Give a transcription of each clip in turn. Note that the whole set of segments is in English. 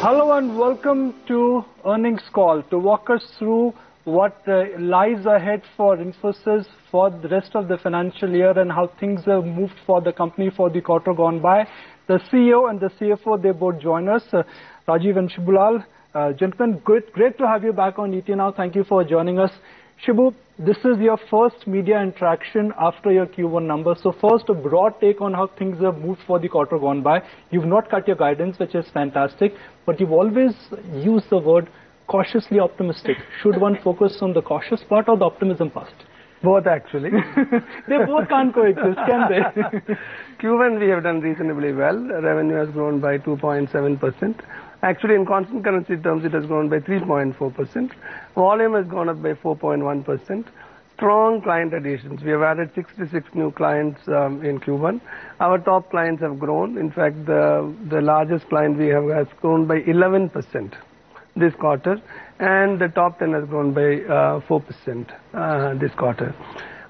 Hello and welcome to earnings call to walk us through what lies ahead for Infosys for the rest of the financial year and how things have moved for the company for the quarter gone by. The CEO and the CFO, they both join us, Rajiv and Shibulal. Gentlemen, great to have you back on ET now. Thank you for joining us. Shibu, this is your first media interaction after your Q1 numbers. So first, a broad take on how things have moved for the quarter gone by. You've not cut your guidance, which is fantastic, but you've always used the word cautiously optimistic. Should one focus on the cautious part or the optimism part? Both, actually. They both can't coexist, can they? Q1 we have done reasonably well. Revenue has grown by 2.7%. Actually, in constant currency terms, it has grown by 3.4%. Volume has gone up by 4.1%. Strong client additions. We have added 66 new clients in Q1. Our top clients have grown. In fact, the largest client we have has grown by 11% this quarter, and the top 10 has grown by 4% this quarter.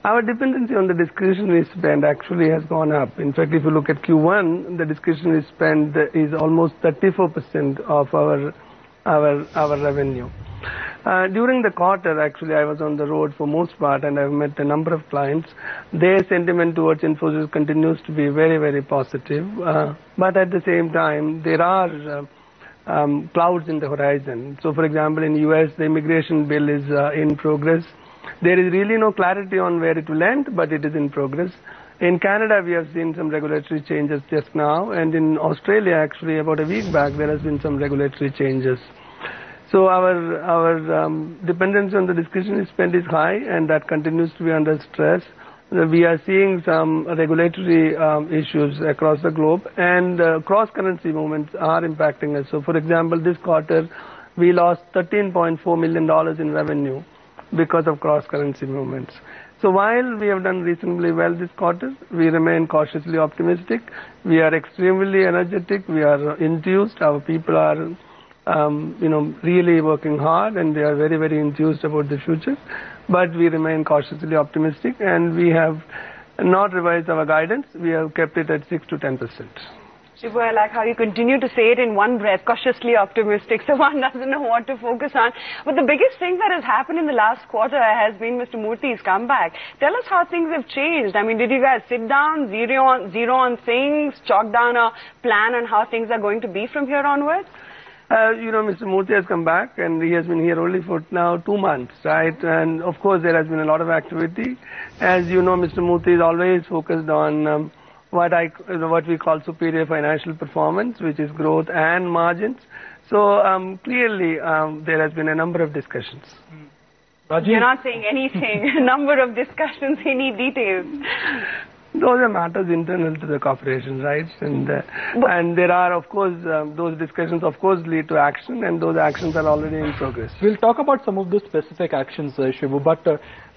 Our dependency on the discretionary spend actually has gone up. In fact, if you look at Q1, the discretionary spend is almost 34% of our revenue. During the quarter, actually, I was on the road for most part, and I've met a number of clients. Their sentiment towards Infosys continues to be very, very positive. But at the same time, there are clouds in the horizon. So, for example, in US, the immigration bill is in progress. There is really no clarity on where it will end, but it is in progress. In Canada, we have seen some regulatory changes just now, and in Australia, actually, about a week back, there has been some regulatory changes. So our dependence on the discretionary spend is high, and that continues to be under stress. We are seeing some regulatory issues across the globe, and cross-currency movements are impacting us. So, for example, this quarter, we lost $13.4 million in revenue because of cross-currency movements. So while we have done reasonably well this quarter, we remain cautiously optimistic. We are extremely energetic. We are enthused. Our people are, really working hard, and they are very, very enthused about the future. But we remain cautiously optimistic, and we have not revised our guidance. We have kept it at 6 to 10%. Shibu, I like how you continue to say it in one breath, cautiously optimistic, so one doesn't know what to focus on. But the biggest thing that has happened in the last quarter has been Mr. Murthy's comeback. Tell us how things have changed. I mean, did you guys sit down, zero on things, chalk down a plan on how things are going to be from here onwards? Mr. Murthy has come back, and he has been here only for now 2 months, right? And of course, there has been a lot of activity. As you know, Mr. Murthy is always focused on what we call superior financial performance, which is growth and margins. So clearly, there has been a number of discussions. Rajiv? You're not saying anything. A number of discussions. Any details? Those are matters internal to the corporation, right? And there are, of course, those discussions, of course, lead to action, and those actions are already in progress. We'll talk about some of the specific actions, Shivu, but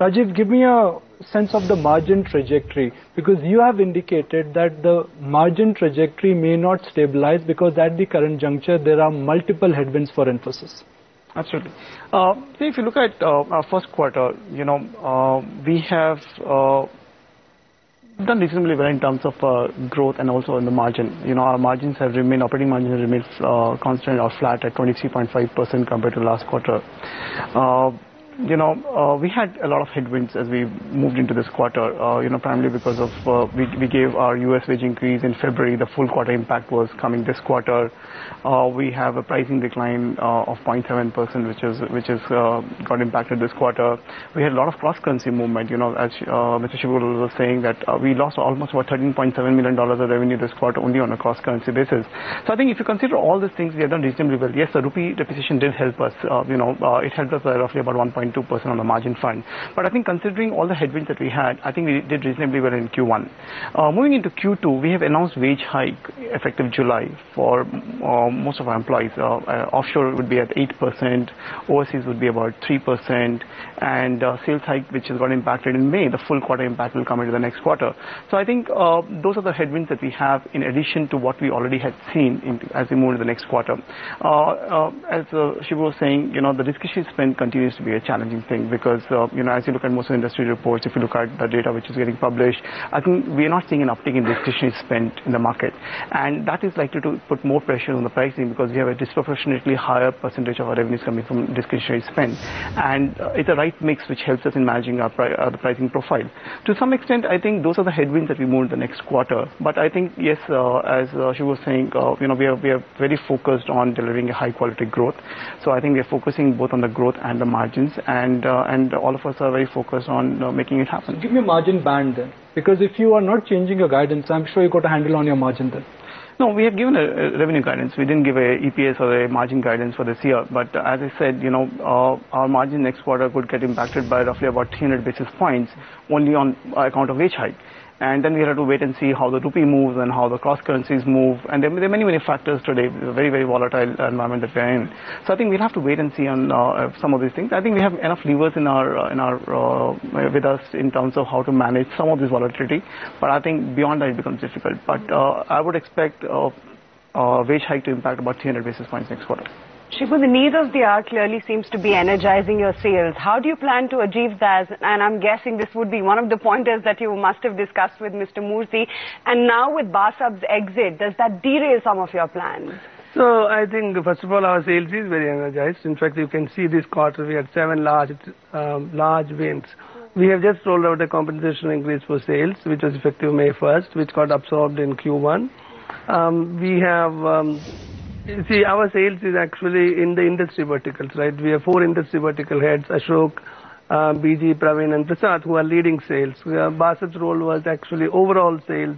Rajiv, give me a sense of the margin trajectory, because you have indicated that the margin trajectory may not stabilize because at the current juncture, there are multiple headwinds for Infosys. Absolutely. If you look at our first quarter, we have done reasonably well in terms of growth and also in the margin. Our margins have remained, operating margins have remained constant or flat at 23.5% compared to last quarter. We had a lot of headwinds as we moved into this quarter, primarily because of we gave our US wage increase in February. The full quarter impact was coming this quarter. We have a pricing decline of 0.7%, which is got impacted this quarter. We had a lot of cross-currency movement, as Mr. Shivu was saying, that we lost almost about $13.7 million of revenue this quarter only on a cross-currency basis. So I think if you consider all these things, we have done reasonably well. Yes, the rupee depreciation did help us. It helped us by roughly about 1.2% on the margin front. But I think considering all the headwinds that we had, I think we did reasonably well in Q1. Moving into Q2, we have announced wage hike effective July for most of our employees. Offshore would be at 8%, overseas would be about 3%, and sales hike, which has got impacted in May. The full quarter impact will come into the next quarter. So I think those are the headwinds that we have in addition to what we already had seen as we move to the next quarter. As Shivu was saying, the discretionary spend continues to be a challenge. challenging thing because, as you look at most of the industry reports, if you look at the data which is getting published, I think we are not seeing an uptick in discretionary spend in the market. And that is likely to put more pressure on the pricing because we have a disproportionately higher percentage of our revenues coming from discretionary spend. And it's a right mix which helps us in managing the pricing profile. To some extent, I think those are the headwinds that we move in the next quarter. But I think, yes, as she was saying, we are very focused on delivering a high quality growth. So I think we are focusing both on the growth and the margins, and all of us are very focused on making it happen. So give me a margin band then, because if you are not changing your guidance, I'm sure you got a handle on your margin then. No, we have given a revenue guidance. We didn't give a EPS or a margin guidance for this year. But as I said, our margin next quarter could get impacted by roughly about 300 basis points only on account of wage hike. And then we have to wait and see how the rupee moves and how the cross currencies move. And there are many factors today. It's a very, very volatile environment that we're in. So I think we'll have to wait and see on some of these things. I think we have enough levers with us in terms of how to manage some of this volatility. But I think beyond that it becomes difficult. But I would expect wage hike to impact about 300 basis points next quarter. Shibu, the need of the hour clearly seems to be energizing your sales. How do you plan to achieve that? And I'm guessing this would be one of the pointers that you must have discussed with Mr. Murthy. And now with Basab's exit, does that derail some of your plans? So I think, first of all, our sales is very energized. In fact, you can see this quarter we had 7 large wins. We have just rolled out a compensation increase for sales, which was effective May 1st, which got absorbed in Q1. See, our sales is actually in the industry verticals, right? We have 4 industry vertical heads, Ashok, BG, Praveen and Prasad, who are leading sales. Basab's role was actually overall sales,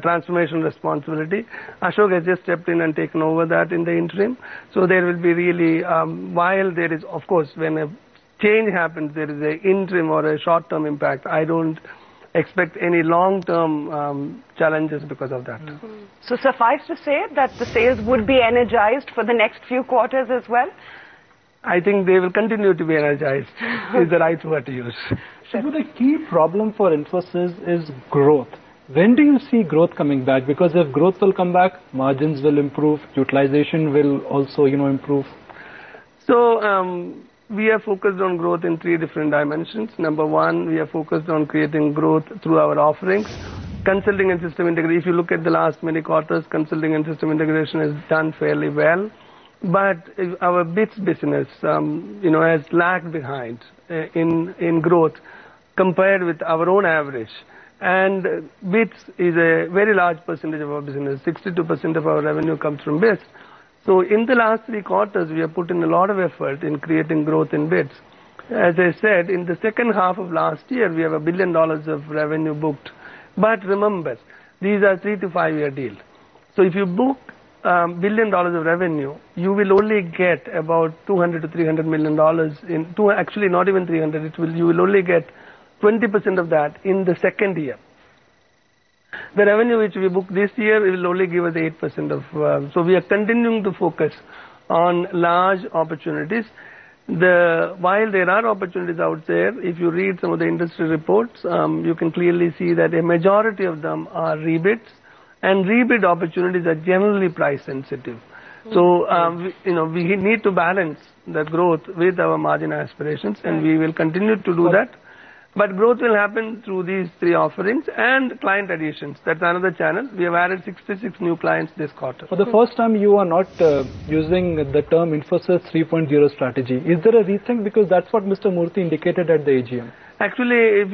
transformation responsibility. Ashok has just stepped in and taken over that in the interim. So there will be really, while there is, of course, when a change happens, there is an interim or a short-term impact. I don't expect any long-term challenges because of that. So suffice to say that the sales would be energized for the next few quarters as well? I think they will continue to be energized, is the right word to use. So the key problem for Infosys is growth. When do you see growth coming back? Because if growth will come back, margins will improve, utilization will also, improve. So, we are focused on growth in 3 different dimensions. Number 1, we are focused on creating growth through our offerings. Consulting and system integration, if you look at the last many quarters, consulting and system integration has done fairly well. But our BITS business, has lagged behind in growth compared with our own average. And BITS is a very large percentage of our business. 62% of our revenue comes from BITS. So in the last 3 quarters, we have put in a lot of effort in creating growth in BITS. As I said, in the second half of last year, we have $1 billion of revenue booked. But remember, these are 3 to 5 year deals. So if you book $1 billion of revenue, you will only get about $200 to $300 million actually not even 300. You will only get 20% of that in the second year. The revenue which we book this year will only give us 8% of. So we are continuing to focus on large opportunities. While there are opportunities out there, if you read some of the industry reports, you can clearly see that a majority of them are rebids, and rebid opportunities are generally price sensitive. So we need to balance the growth with our margin aspirations, and we will continue to do that. But growth will happen through these 3 offerings and client additions. That's another channel. We have added 66 new clients this quarter. For the first time, you are not using the term Infosys 3.0 strategy. Is there a rethink? Because that's what Mr. Murthy indicated at the AGM. Actually,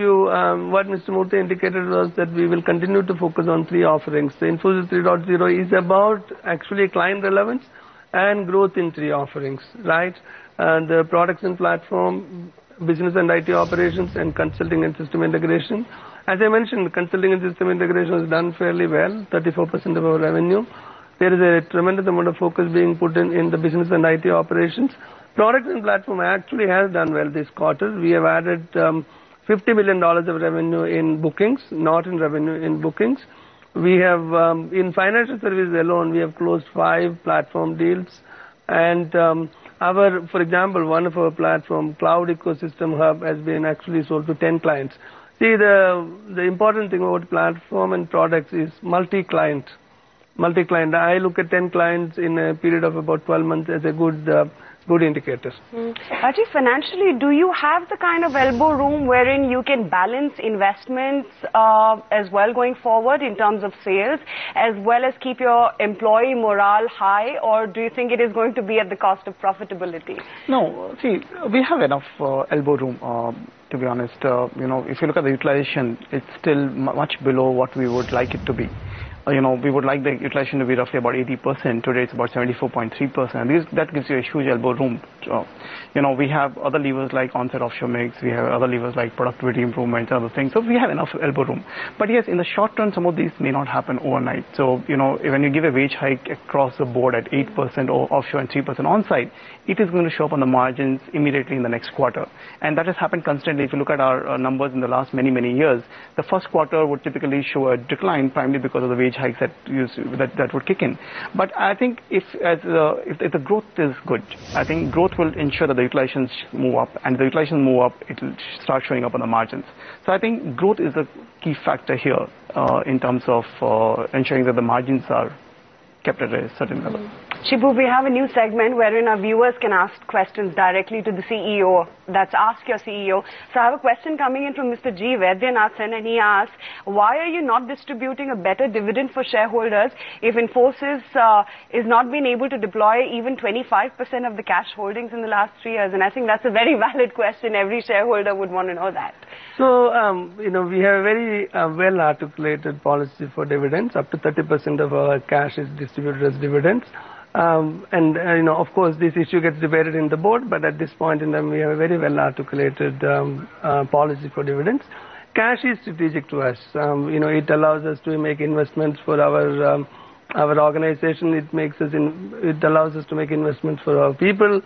what Mr. Murthy indicated was that we will continue to focus on 3 offerings. The Infosys 3.0 is about actually client relevance and growth in 3 offerings, right? The products and platform, business and IT operations, and consulting and system integration. As I mentioned, consulting and system integration has done fairly well, 34% of our revenue. There is a tremendous amount of focus being put in the business and IT operations. Products and platform actually has done well this quarter. We have added $50 million of revenue in bookings, not in revenue, in bookings. We have, in financial services alone, we have closed 5 platform deals. And for example, one of our platform, Cloud Ecosystem Hub, has been actually sold to 10 clients. See, the important thing about platform and products is multi-client multi-client. I look at 10 clients in a period of about 12 months as a good indicator. Rajiv, financially, do you have the kind of elbow room wherein you can balance investments as well going forward in terms of sales, as well as keep your employee morale high, or do you think it is going to be at the cost of profitability? No, see, we have enough elbow room. To be honest, if you look at the utilization, it's still much below what we would like it to be. We would like the utilization to be roughly about 80%. Today it's about 74.3%. That gives you a huge elbow room. We have other levers like on-site offshore mix. We have other levers like productivity improvements and other things. So we have enough elbow room. But yes, in the short term, some of these may not happen overnight. So, when you give a wage hike across the board at 8% offshore and 3% on-site, it is going to show up on the margins immediately in the next quarter. And that has happened constantly. If you look at our numbers in the last many, many years, the first quarter would typically show a decline primarily because of the wage hikes that would kick in. But I think if the growth is good, I think growth will ensure that the utilizations move up, and the utilizations move up, it will start showing up on the margins. So I think growth is a key factor here in terms of ensuring that the margins are kept at a certain level. Shibu, we have a new segment wherein our viewers can ask questions directly to the CEO. That's Ask Your CEO. So I have a question coming in from Mr. G. Vaidyanathan, and he asks, why are you not distributing a better dividend for shareholders if Infosys is not being able to deploy even 25% of the cash holdings in the last 3 years? And I think that's a very valid question. Every shareholder would want to know that. So, we have a very well-articulated policy for dividends. Up to 30% of our cash is distributed as dividends. Of course, this issue gets debated in the board, but at this point in time, we have a very well-articulated policy for dividends. Cash is strategic to us. It allows us to make investments for our organization. It allows us to make investments for our people.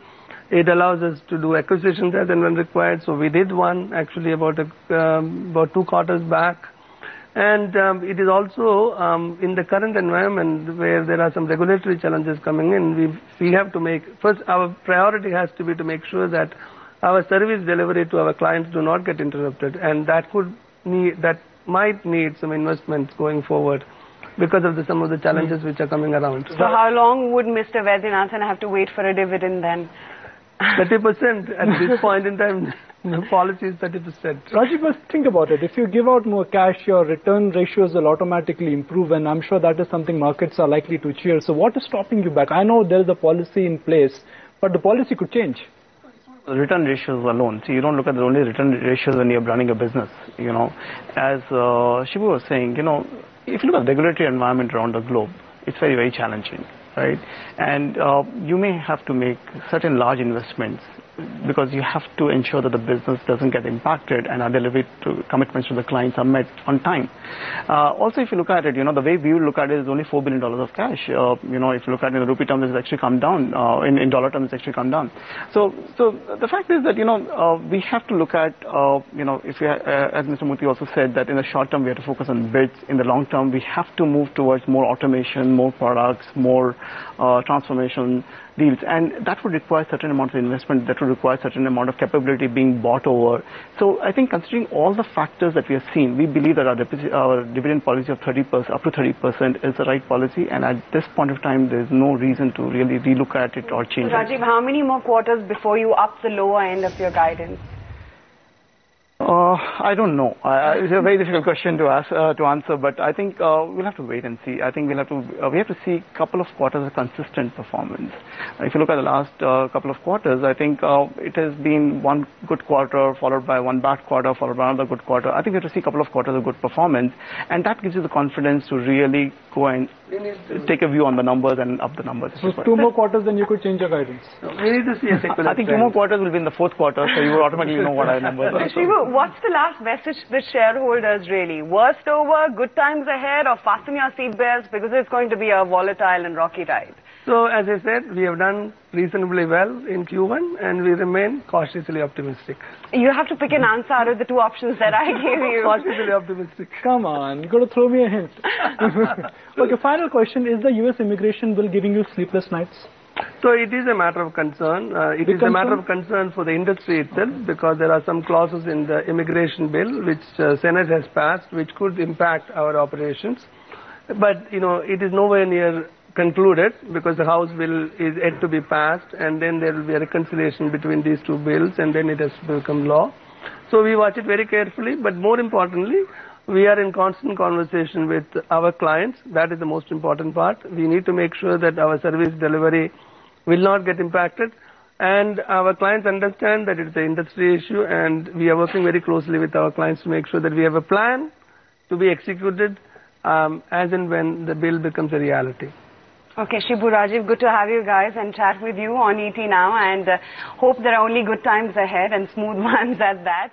It allows us to do acquisitions as and when required. So we did one actually about 2 quarters back. And it is also in the current environment where there are some regulatory challenges coming in, we have to make, first our priority has to be to make sure that our service delivery to our clients do not get interrupted, and that might need some investments going forward because of some of the challenges which are coming around. So how long would Mr. Vaidyanathan have to wait for a dividend then? 30% at this point in time. The policy is 30%. Rajiv, think about it. If you give out more cash, your return ratios will automatically improve, and I'm sure that is something markets are likely to cheer. So what is stopping you back? I know there is a policy in place, but the policy could change. Return ratios alone. So you don't look at the only return ratios when you're running a business. As Shibu was saying, if you look at the regulatory environment around the globe, it's very, very challenging, right? And you may have to make certain large investments because you have to ensure that the business doesn't get impacted and our delivery commitments to the clients are met on time. Also, if you look at it, the way we look at it is only $4 billion of cash. If you look at it in rupee terms, it's actually come down. In dollar terms, it's actually come down. So the fact is that, we have to look at, if we, as Mr. Murthy also said, that in the short term, we have to focus on bids. In the long term, we have to move towards more automation, more products, more transformation deals, and that would require certain amount of investment, that would require certain amount of capability being bought over. So I think considering all the factors that we have seen, we believe that our dividend policy of 30%, up to 30% is the right policy, and at this point of time, there is no reason to really relook at it or change it. Rajiv, how many more quarters before you up the lower end of your guidance? I don't know. It's a very difficult question to answer, but I think we'll have to wait and see. I think we have to see a couple of quarters of consistent performance. If you look at the last couple of quarters, I think it has been one good quarter followed by one bad quarter followed by another good quarter. I think we have to see a couple of quarters of good performance, and that gives you the confidence to really go and take a view on the numbers and up the numbers. So 2 more quarters, then you could change your guidance. We need to see a secular I think 2 more quarters will be in the 4th quarter, so you will automatically know what our numbers are. Shivu, what's the last message to the shareholders really? Worst over, good times ahead, or fasten your seatbelts because it's going to be a volatile and rocky ride? So, as I said, we have done reasonably well in Q1, and we remain cautiously optimistic. You have to pick an answer out of the 2 options that I gave you. Cautiously optimistic. Come on, you've got to throw me a hint. Okay, final question. Is the US immigration bill giving you sleepless nights? So it is a matter of concern. It is a matter of concern for the industry itself because there are some clauses in the immigration bill which Senate has passed which could impact our operations. But, it is nowhere near concluded because the House bill is yet to be passed, and then there will be a reconciliation between these two bills, and then it has to become law. So we watch it very carefully, but more importantly, we are in constant conversation with our clients. That is the most important part. We need to make sure that our service delivery will not get impacted, and our clients understand that it's an industry issue, and we are working very closely with our clients to make sure that we have a plan to be executed as and when the bill becomes a reality. Okay, Shibu, Rajiv, good to have you guys and chat with you on ET Now, and hope there are only good times ahead and smooth ones at that.